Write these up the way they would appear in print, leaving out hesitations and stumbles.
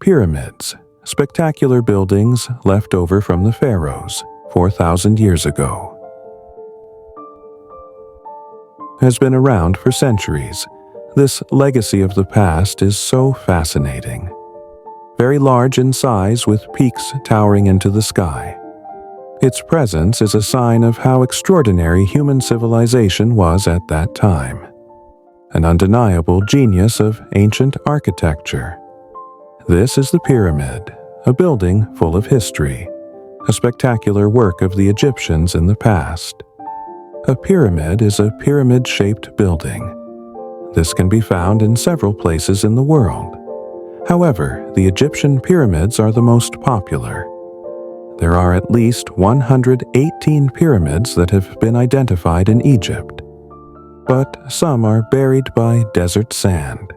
Pyramids, spectacular buildings left over from the pharaohs 4,000 years ago. Has been around for centuries. This legacy of the past is so fascinating. Very large in size with peaks towering into the sky. Its presence is a sign of how extraordinary human civilization was at that time. An undeniable genius of ancient architecture. This is the pyramid, a building full of history, a spectacular work of the Egyptians in the past. A pyramid is a pyramid-shaped building. This can be found in several places in the world. However, the Egyptian pyramids are the most popular. There are at least 118 pyramids that have been identified in Egypt, but some are buried by desert sand.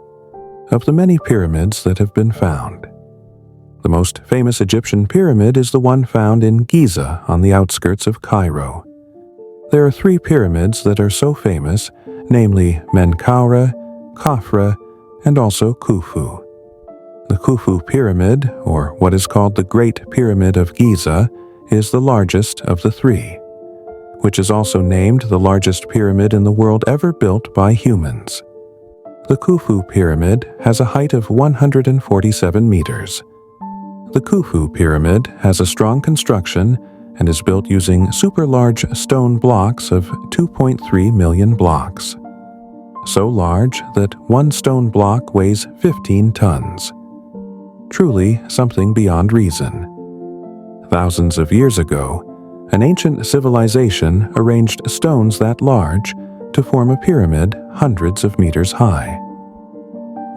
Of the many pyramids that have been found, the most famous Egyptian pyramid is the one found in Giza on the outskirts of Cairo. There are 3 pyramids that are so famous, namely Menkaure, Khafra, and also Khufu. The Khufu Pyramid, or what is called the Great Pyramid of Giza, is the largest of the 3, which is also named the largest pyramid in the world ever built by humans. The Khufu Pyramid has a height of 147 meters. The Khufu Pyramid has a strong construction and is built using super-large stone blocks of 2.3 million blocks. So large that one stone block weighs 15 tons. Truly something beyond reason. Thousands of years ago, an ancient civilization arranged stones that large to form a pyramid hundreds of meters high.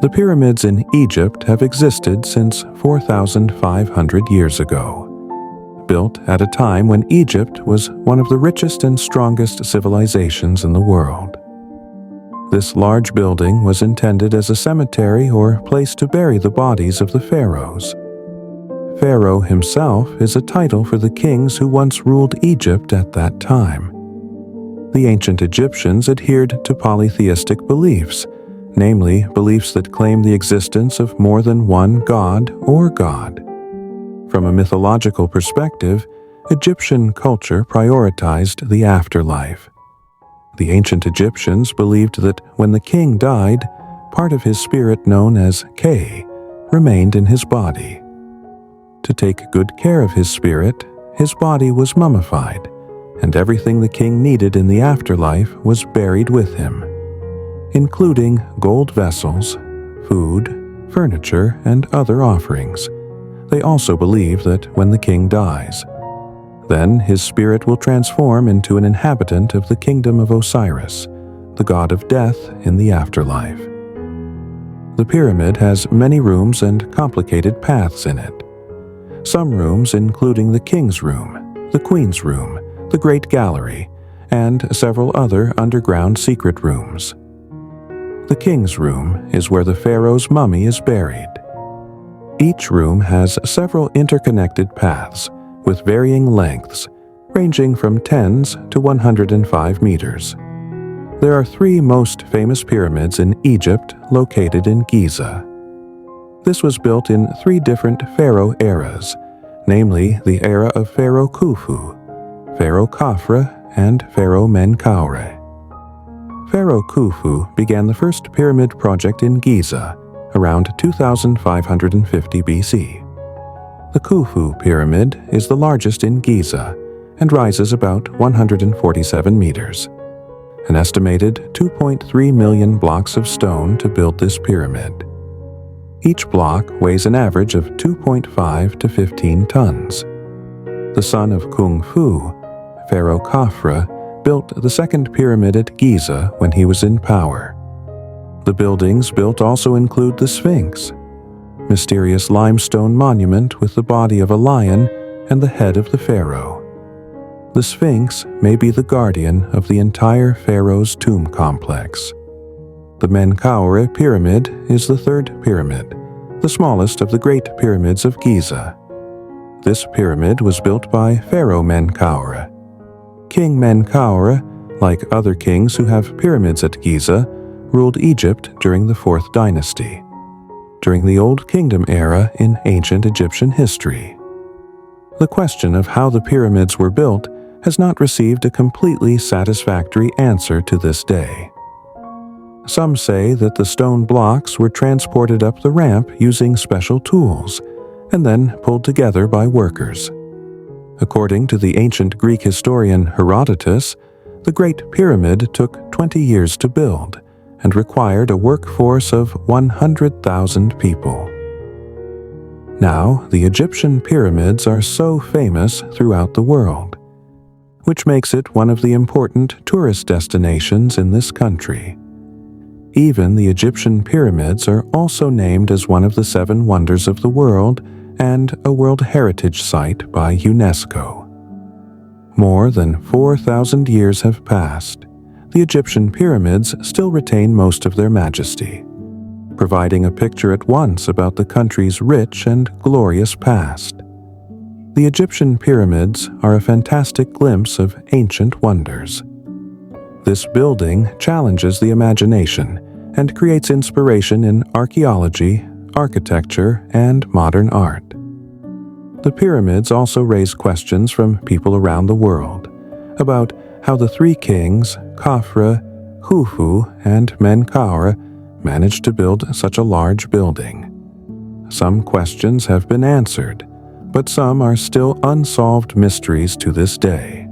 The pyramids in Egypt have existed since 4,500 years ago, built at a time when Egypt was one of the richest and strongest civilizations in the world. This large building was intended as a cemetery or place to bury the bodies of the pharaohs. Pharaoh himself is a title for the kings who once ruled Egypt at that time. The ancient Egyptians adhered to polytheistic beliefs, namely beliefs that claim the existence of more than one god or god. From a mythological perspective, Egyptian culture prioritized the afterlife. The ancient Egyptians believed that when the king died, part of his spirit known as Ka remained in his body. To take good care of his spirit, his body was mummified, and everything the king needed in the afterlife was buried with him, including gold vessels, food, furniture, and other offerings. They also believe that when the king dies, then his spirit will transform into an inhabitant of the kingdom of Osiris, the god of death in the afterlife. The pyramid has many rooms and complicated paths in it. Some rooms including the king's room, the queen's room, the great gallery, and several other underground secret rooms. The king's room is where the pharaoh's mummy is buried. Each room has several interconnected paths with varying lengths, ranging from tens to 105 meters. There are 3 most famous pyramids in Egypt located in Giza. This was built in 3 different pharaoh eras, namely the era of Pharaoh Khufu, Pharaoh Khafra, and Pharaoh Menkaure. Pharaoh Khufu began the first pyramid project in Giza around 2550 BC. The Khufu Pyramid is the largest in Giza and rises about 147 meters. An estimated 2.3 million blocks of stone to build this pyramid. Each block weighs an average of 2.5 to 15 tons. The son of Kung Fu, Pharaoh Khafra, built the second pyramid at Giza when he was in power. The buildings built also include the Sphinx, mysterious limestone monument with the body of a lion and the head of the pharaoh. The Sphinx may be the guardian of the entire pharaoh's tomb complex. The Menkaure Pyramid is the third pyramid, the smallest of the great pyramids of Giza. This pyramid was built by Pharaoh Menkaure. King Menkaure, like other kings who have pyramids at Giza, ruled Egypt during the 4th dynasty. during the Old Kingdom era in ancient Egyptian history. The question of how the pyramids were built has not received a completely satisfactory answer to this day. Some say that the stone blocks were transported up the ramp using special tools and then pulled together by workers. According to the ancient Greek historian Herodotus, the Great Pyramid took 20 years to build and required a workforce of 100,000 people. Now, the Egyptian pyramids are so famous throughout the world, which makes it one of the important tourist destinations in this country. Even the Egyptian pyramids are also named as one of the 7 wonders of the world and a World Heritage Site by UNESCO. More than 4,000 years have passed. The Egyptian pyramids still retain most of their majesty, providing a picture at once about the country's rich and glorious past. The Egyptian pyramids are a fantastic glimpse of ancient wonders. This building challenges the imagination and creates inspiration in archaeology, architecture, and modern art. The pyramids also raise questions from people around the world about how the 3 kings, Khafre, Khufu, and Menkaure, managed to build such a large building. Some questions have been answered, but some are still unsolved mysteries to this day.